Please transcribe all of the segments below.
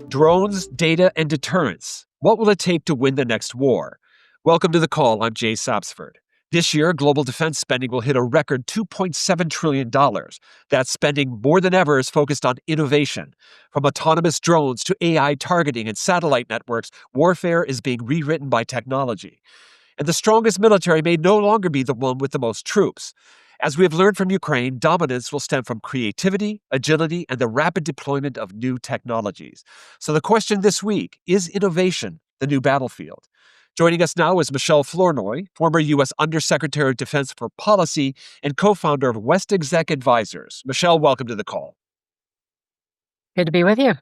Drones, data, and deterrence. What will it take to win the next war? Welcome to the call. I'm Jay Sapsford. This year, global defense spending will hit a record $2.7 trillion. That spending, more than ever, is focused on innovation. From autonomous drones to AI targeting and satellite networks, warfare is being rewritten by technology. And the strongest military may no longer be the one with the most troops. As we have learned from Ukraine, dominance will stem from creativity, agility, and the rapid deployment of new technologies. So the question this week is innovation the new battlefield? Joining us now is Michèle Flournoy, former U.S. Under-Secretary of Defense for Policy and co-founder of West Exec Advisors. Michèle, welcome to the call. Good to be with you.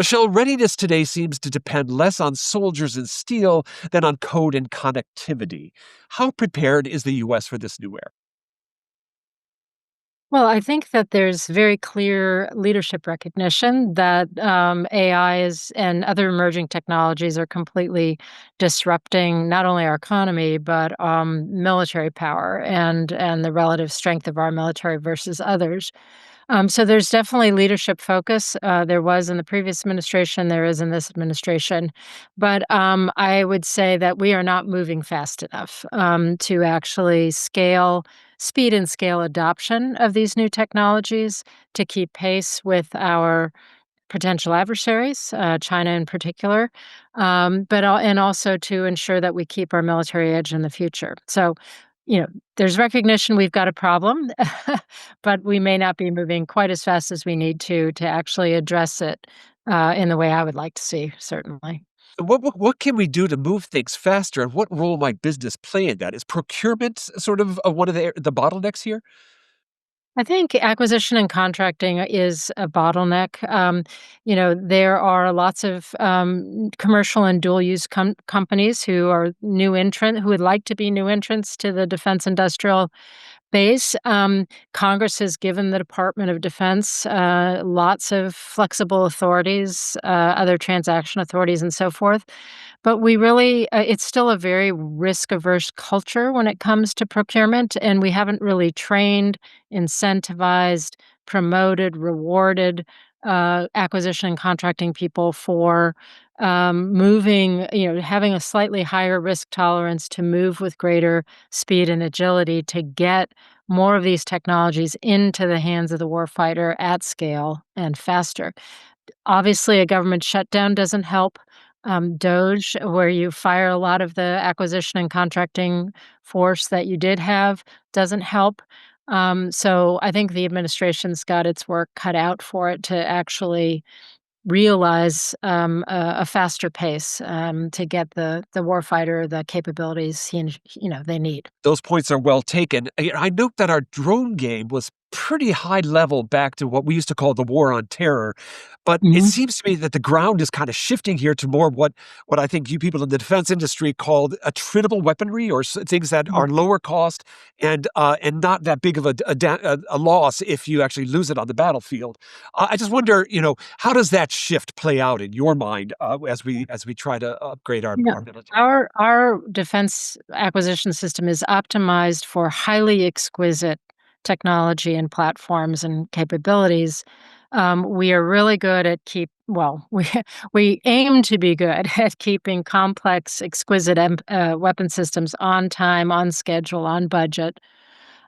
Michèle, readiness today seems to depend less on soldiers and steel than on code and connectivity. How prepared is the U.S. for this new era? Well, I think that there's very clear leadership recognition that AI and other emerging technologies are completely disrupting not only our economy but military power and the relative strength of our military versus others. So there's definitely leadership focus. There was in the previous administration, there is in this administration. But I would say that we are not moving fast enough to actually speed and scale adoption of these new technologies to keep pace with our potential adversaries, China in particular, and also to ensure that we keep our military edge in the future. So, there's recognition we've got a problem, but we may not be moving quite as fast as we need to actually address it in the way I would like to see, certainly. What can we do to move things faster, and what role might business play in that? Is procurement sort of one of the bottlenecks here? I think acquisition and contracting is a bottleneck. There are lots of commercial and dual use companies who are who would like to be new entrants to the defense industrial base. Congress has given the Department of Defense lots of flexible authorities, other transaction authorities, and so forth. But it's still a very risk averse culture when it comes to procurement, and we haven't really trained, incentivized, promoted, rewarded acquisition and contracting people for having a slightly higher risk tolerance to move with greater speed and agility to get more of these technologies into the hands of the warfighter at scale and faster. Obviously, a government shutdown doesn't help. DOGE, where you fire a lot of the acquisition and contracting force that you did have, doesn't help. So I think the administration's got its work cut out for it to actually realize a faster pace to get the warfighter the capabilities they need. Those points are well taken. I note that our drone game was pretty high level back to what we used to call the war on terror. But it Mhm. seems to me that the ground is kind of shifting here to more what I think you people in the defense industry called attritable weaponry, or things that are lower cost and not that big of a loss if you actually lose it on the battlefield. I just wonder, how does that shift play out in your mind as we try to upgrade our, Yeah. our military? Our defense acquisition system is optimized for highly exquisite technology and platforms and capabilities. We are really good at we aim to be good at keeping complex, exquisite weapon systems on time, on schedule, on budget.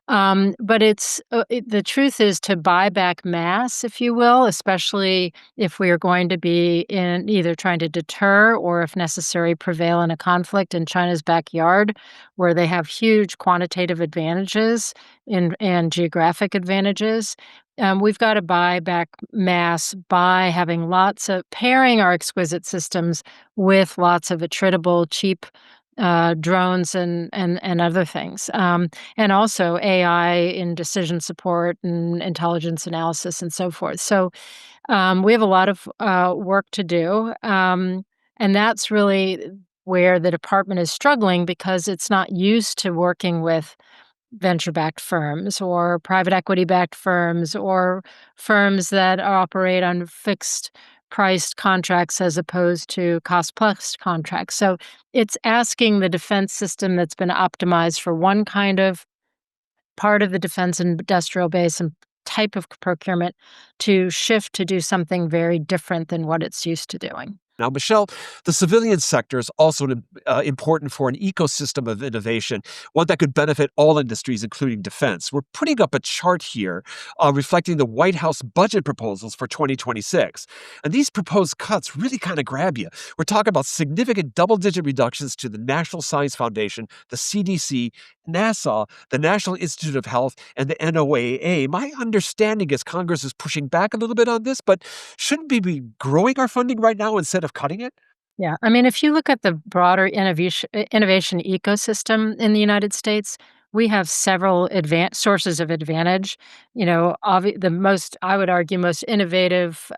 But the truth is to buy back mass, if you will, especially if we are going to be in either trying to deter or, if necessary, prevail in a conflict in China's backyard, where they have huge quantitative advantages and geographic advantages. We've got to buy back mass by pairing our exquisite systems with lots of attritable, cheap drones and other things. And also AI in decision support and intelligence analysis and so forth. So we have a lot of work to do. And that's really where the department is struggling because it's not used to working with venture-backed firms or private equity-backed firms or firms that operate on fixed-priced contracts as opposed to cost-plus contracts. So it's asking the defense system that's been optimized for one kind of part of the defense industrial base and type of procurement to shift to do something very different than what it's used to doing. Now, Michelle, the civilian sector is also important for an ecosystem of innovation, one that could benefit all industries, including defense. We're putting up a chart here reflecting the White House budget proposals for 2026. And these proposed cuts really kind of grab you. We're talking about significant double digit reductions to the National Science Foundation, the CDC, NASA, the National Institute of Health, and the NOAA. My understanding is Congress is pushing back a little bit on this, but shouldn't we be growing our funding right now instead of cutting it? Yeah, I mean, if you look at the broader innovation ecosystem in the United States, we have several sources of advantage. The most, I would argue, most innovative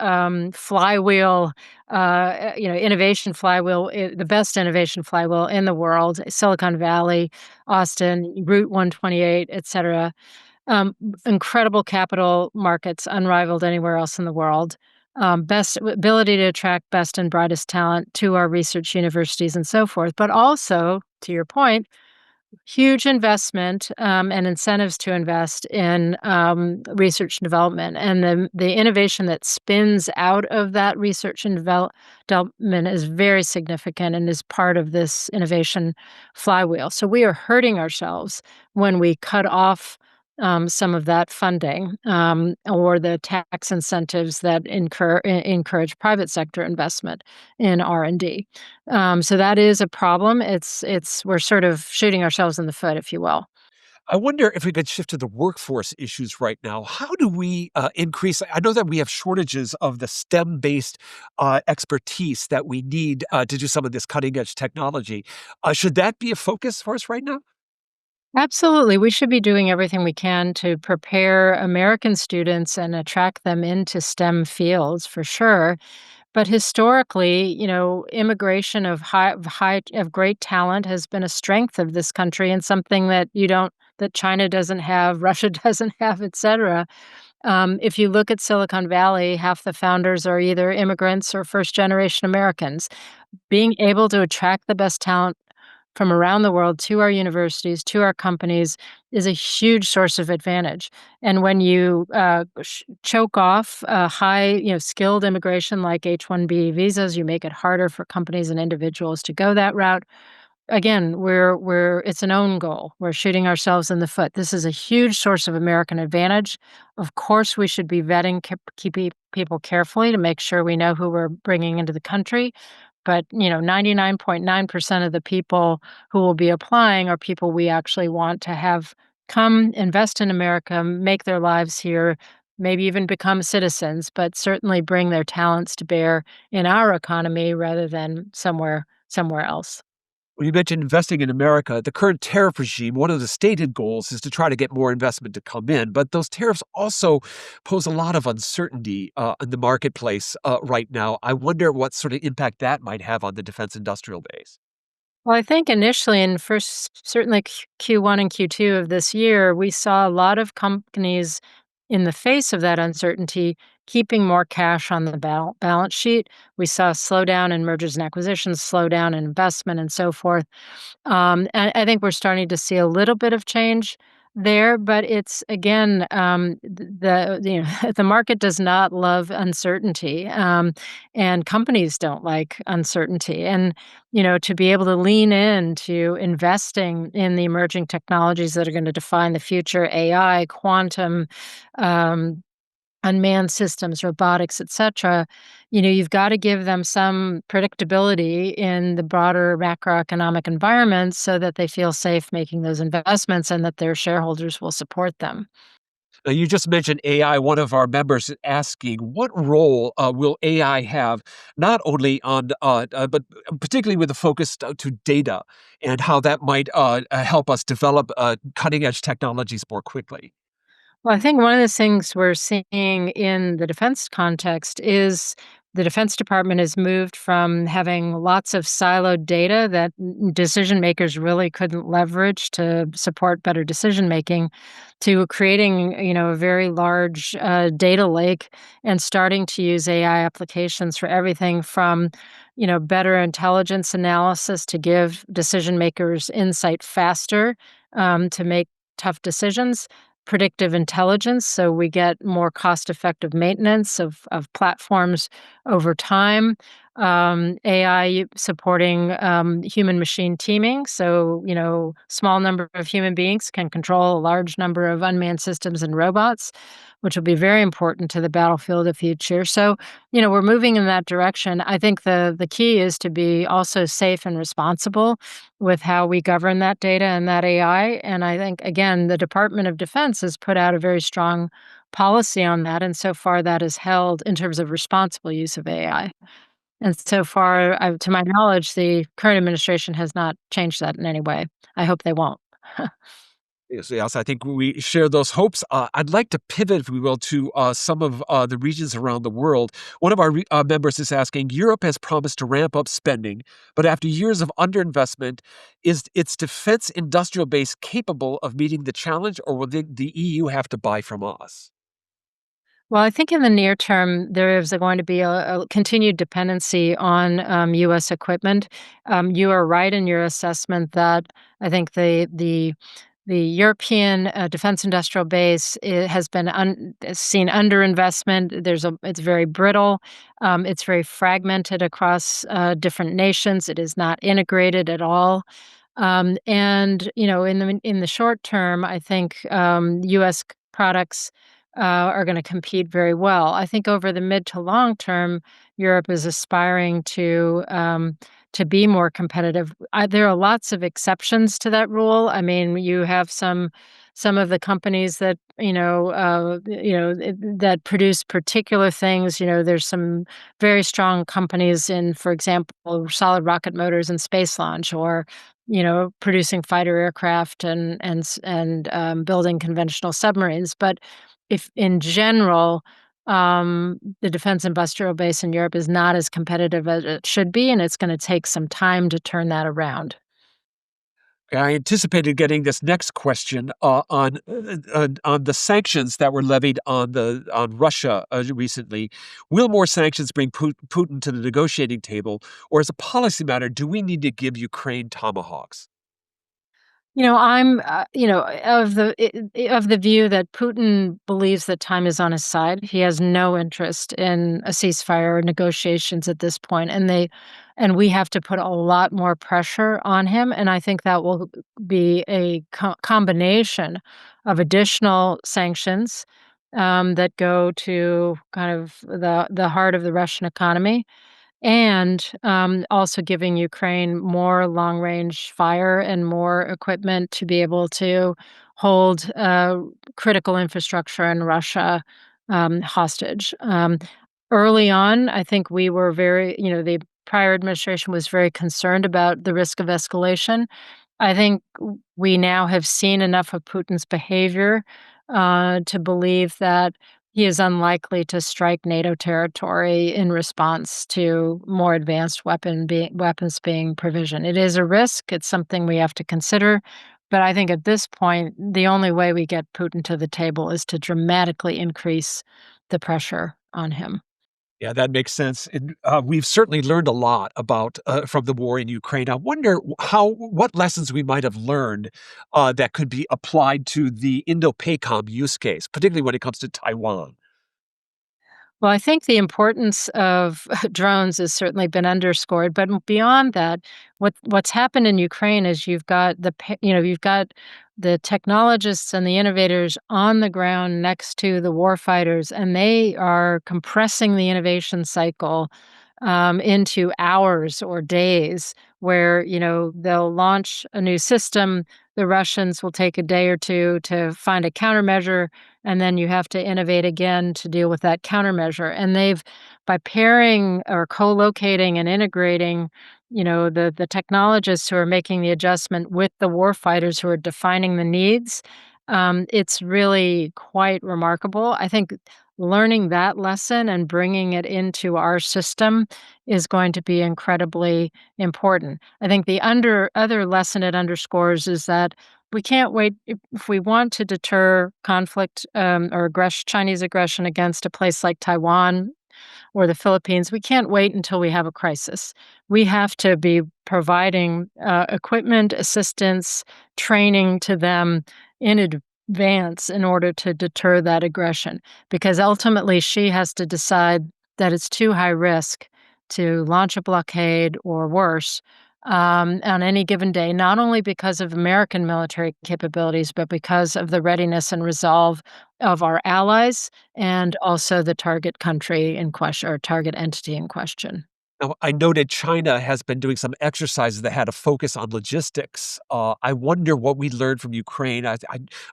flywheel, innovation flywheel, the best innovation flywheel in the world, Silicon Valley, Austin, Route 128, et cetera. Incredible capital markets, unrivaled anywhere else in the world. Best ability to attract best and brightest talent to our research universities and so forth, but also, to your point, huge investment, and incentives to invest in, research and development, and the innovation that spins out of that research and development is very significant and is part of this innovation flywheel. So we are hurting ourselves when we cut off, some of that funding, or the tax incentives that encourage private sector investment in R&D. So that is a problem. We're sort of shooting ourselves in the foot, if you will. I wonder if we could shift to the workforce issues right now. How do we increase? I know that we have shortages of the STEM based expertise that we need to do some of this cutting edge technology. Should that be a focus for us right now? Absolutely. We should be doing everything we can to prepare American students and attract them into STEM fields for sure. But historically, immigration of great talent has been a strength of this country and something that China doesn't have, Russia doesn't have, et cetera. If you look at Silicon Valley, half the founders are either immigrants or first generation Americans. Being able to attract the best talent from around the world to our universities, to our companies, is a huge source of advantage. And when you choke off high, skilled immigration like H-1B visas, you make it harder for companies and individuals to go that route. Again, it's an own goal. We're shooting ourselves in the foot. This is a huge source of American advantage. Of course, we should be vetting people carefully to make sure we know who we're bringing into the country. But, 99.9% of the people who will be applying are people we actually want to have come invest in America, make their lives here, maybe even become citizens, but certainly bring their talents to bear in our economy rather than somewhere else. Well, you mentioned investing in America. The current tariff regime, one of the stated goals is to try to get more investment to come in. But those tariffs also pose a lot of uncertainty in the marketplace right now. I wonder what sort of impact that might have on the defense industrial base. Well, I think initially in certainly Q1 and Q2 of this year, we saw a lot of companies in the face of that uncertainty keeping more cash on the balance sheet. We saw a slowdown in mergers and acquisitions, slowdown in investment, and so forth. And I think we're starting to see a little bit of change there, but it's again, the market does not love uncertainty, and companies don't like uncertainty. And to be able to lean into investing in the emerging technologies that are going to define the future, AI, quantum, um, unmanned systems, robotics, et cetera, you've got to give them some predictability in the broader macroeconomic environment so that they feel safe making those investments and that their shareholders will support them. Now, you just mentioned AI. One of our members is asking, what role will AI have, not only on, but particularly with a focus to data and how that might help us develop cutting edge technologies more quickly? Well, I think one of the things we're seeing in the defense context is the Defense Department has moved from having lots of siloed data that decision makers really couldn't leverage to support better decision making to creating, a very large data lake and starting to use AI applications for everything from, better intelligence analysis to give decision makers insight faster, to make tough decisions, predictive intelligence, so we get more cost-effective maintenance of platforms over time. AI supporting human-machine teaming, so small number of human beings can control a large number of unmanned systems and robots, which will be very important to the battlefield of future. So, we're moving in that direction. I think the key is to be also safe and responsible with how we govern that data and that AI. And I think, again, the Department of Defense has put out a very strong policy on that. And so far, that is held in terms of responsible use of AI. And so far, to my knowledge, the current administration has not changed that in any way. I hope they won't. Yes, I think we share those hopes. I'd like to pivot, if we will, to some of the regions around the world. One of our members is asking, Europe has promised to ramp up spending, but after years of underinvestment, is its defense industrial base capable of meeting the challenge, or will the EU have to buy from us? Well, I think in the near term, there is going to be a continued dependency on U.S. equipment. You are right in your assessment that I think the European defense industrial base has been seen underinvestment. It's very brittle. It's very fragmented across different nations. It is not integrated at all. And in the short term, I think U.S. products are going to compete very well. I think over the mid to long term, Europe is aspiring to be more competitive. There are lots of exceptions to that rule. I mean, you have some of the companies that that produce particular things. There's some very strong companies in, for example, solid rocket motors and space launch, or producing fighter aircraft and building conventional submarines. But if in general, the defense industrial base in Europe is not as competitive as it should be, and it's going to take some time to turn that around. I anticipated getting this next question on the sanctions that were levied on Russia recently. Will more sanctions bring Putin to the negotiating table, or as a policy matter, do we need to give Ukraine tomahawks? I'm, of the view that Putin believes that time is on his side. He has no interest in a ceasefire or negotiations at this point, and we have to put a lot more pressure on him. And I think that will be a combination of additional sanctions that go to kind of the heart of the Russian economy, and also giving Ukraine more long-range fire and more equipment to be able to hold critical infrastructure in Russia hostage. Early on, I think we were the prior administration was very concerned about the risk of escalation. I think we now have seen enough of Putin's behavior to believe that he is unlikely to strike NATO territory in response to more advanced weapons being provisioned. It is a risk. It's something we have to consider. But I think at this point, the only way we get Putin to the table is to dramatically increase the pressure on him. Yeah, that makes sense. And we've certainly learned a lot about from the war in Ukraine. I wonder what lessons we might have learned that could be applied to the Indo-PACOM use case, particularly when it comes to Taiwan. Well, I think the importance of drones has certainly been underscored, but beyond that, what's happened in Ukraine is you've got the technologists and the innovators on the ground next to the warfighters, and they are compressing the innovation cycle into hours or days, where they'll launch a new system. The Russians will take a day or two to find a countermeasure, and then you have to innovate again to deal with that countermeasure. And by pairing or co-locating and integrating, the technologists who are making the adjustment with the warfighters who are defining the needs, it's really quite remarkable. I think learning that lesson and bringing it into our system is going to be incredibly important. I think the other lesson it underscores is that we can't wait if we want to deter conflict or Chinese aggression against a place like Taiwan or the Philippines. We can't wait until we have a crisis. We have to be providing equipment, assistance, training to them in advance in order to deter that aggression, because ultimately she has to decide that it's too high risk to launch a blockade or worse on any given day, not only because of American military capabilities, but because of the readiness and resolve of our allies and also the target country in question or target entity in question. Now, I noted China has been doing some exercises that had a focus on logistics. I wonder what we learned from Ukraine.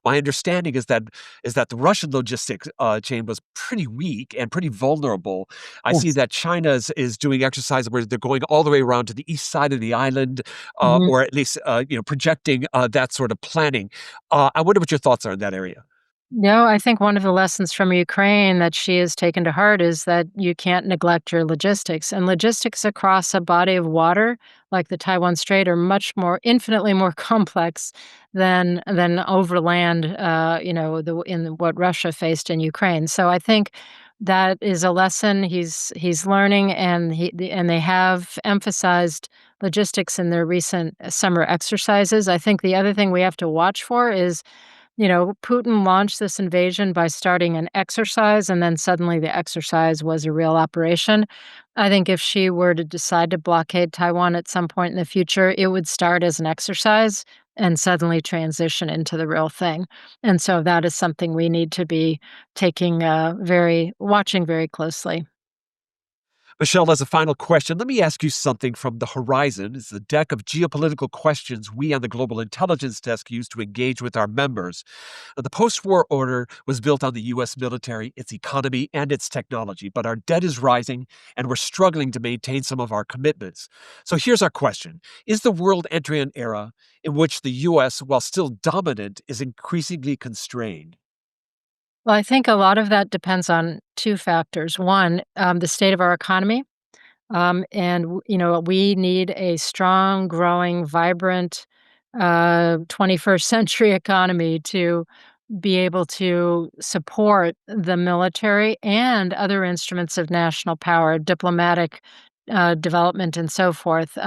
My understanding is that the Russian logistics chain was pretty weak and pretty vulnerable. I see Yes. that China is doing exercises where they're going all the way around to the east side of the island, Mhm. or at least projecting that sort of planning. I wonder what your thoughts are in that area. No, I think one of the lessons from Ukraine that she has taken to heart is that you can't neglect your logistics. And logistics across a body of water like the Taiwan Strait are much more, infinitely more complex than overland. In what Russia faced in Ukraine. So I think that is a lesson he's learning, and they have emphasized logistics in their recent summer exercises. I think the other thing we have to watch for is Putin launched this invasion by starting an exercise, and then suddenly the exercise was a real operation. I think if she were to decide to blockade Taiwan at some point in the future, it would start as an exercise and suddenly transition into the real thing. And so that is something we need to be watching very closely. Michelle, as a final question, let me ask you something from the horizon. It's the deck of geopolitical questions we on the Global Intelligence Desk use to engage with our members. The post war order was built on the U.S. military, its economy, and its technology, but our debt is rising and we're struggling to maintain some of our commitments. So here's our question. Is the world entering an era in which the U.S., while still dominant, is increasingly constrained? Well, I think a lot of that depends on two factors. One, the state of our economy. We need a strong, growing, vibrant 21st century economy to be able to support the military and other instruments of national power, diplomatic development, and so forth.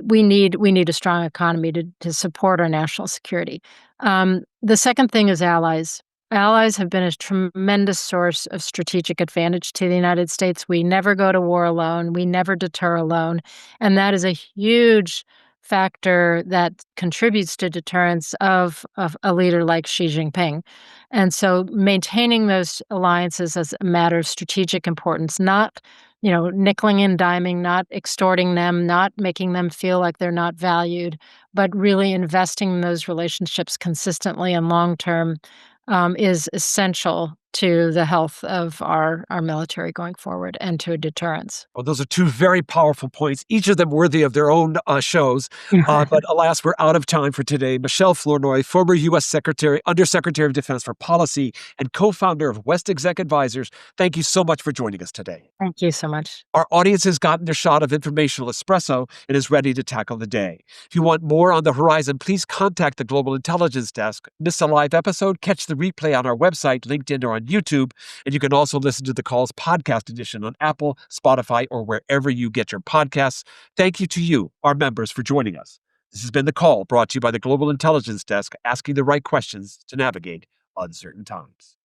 We need a strong economy to support our national security. The second thing is allies. Allies have been a tremendous source of strategic advantage to the United States. We never go to war alone. We never deter alone, and that is a huge factor that contributes to deterrence of a leader like Xi Jinping. And so maintaining those alliances as a matter of strategic importance, not nickeling and diming, not extorting them, not making them feel like they're not valued, but really investing in those relationships consistently and long term is essential to the health of our military going forward and to a deterrence. Well, those are two very powerful points, each of them worthy of their own shows. But alas, we're out of time for today. Michèle Flournoy, former U.S. Undersecretary of Defense for Policy and co-founder of West Exec Advisors, thank you so much for joining us today. Thank you so much. Our audience has gotten their shot of informational espresso and is ready to tackle the day. If you want more on the horizon, please contact the Global Intelligence Desk. Miss a live episode? Catch the replay on our website, LinkedIn, or on YouTube. And you can also listen to the call's podcast edition on Apple, Spotify, or wherever you get your podcasts. Thank you to you, our members, for joining us. This has been The Call, brought to you by the Global Intelligence Desk, asking the right questions to navigate uncertain times.